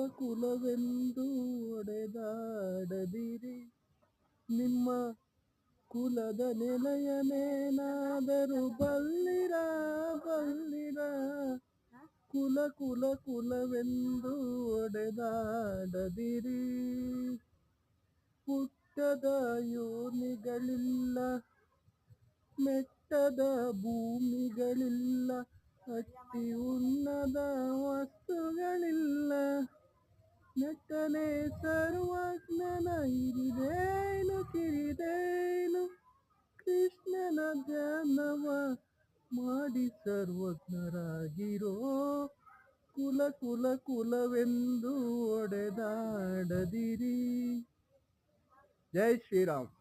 ಕುಲವೆಂದು ಒಡೆದಾಡದಿರಿ. ನಿಮ್ಮ ಕುಲದ ನೆಲೆಯನೇನಾದರೂ ಬಲ್ಲಿರ. ಕುಲವೆಂದು ಒಡೆದಾಡದಿರಿ. ಪುಟ್ಟದ ಯೋನಿಗಳಿಲ್ಲ, ಮೆಟ್ಟದ ಭೂಮಿಗಳಿಲ್ಲ, ಅಟ್ಟಿ ಉನ್ನದ ವಸ್ತುಗಳಿಲ್ಲ. ನೆಟ್ಟನೆ ಸರ್ವಜ್ಞನ ಹಿರಿದೇನು ಕಿರಿದೇನು, ಕೃಷ್ಣನ ಧ್ಯಾನವ ಮಾಡಿ ಸರ್ವಜ್ಞರಾಗಿರೋ. ಕುಲವೆಂದು ಒಡೆದಾಡದಿರಿ. ಜೈ ಶ್ರೀರಾಮ್.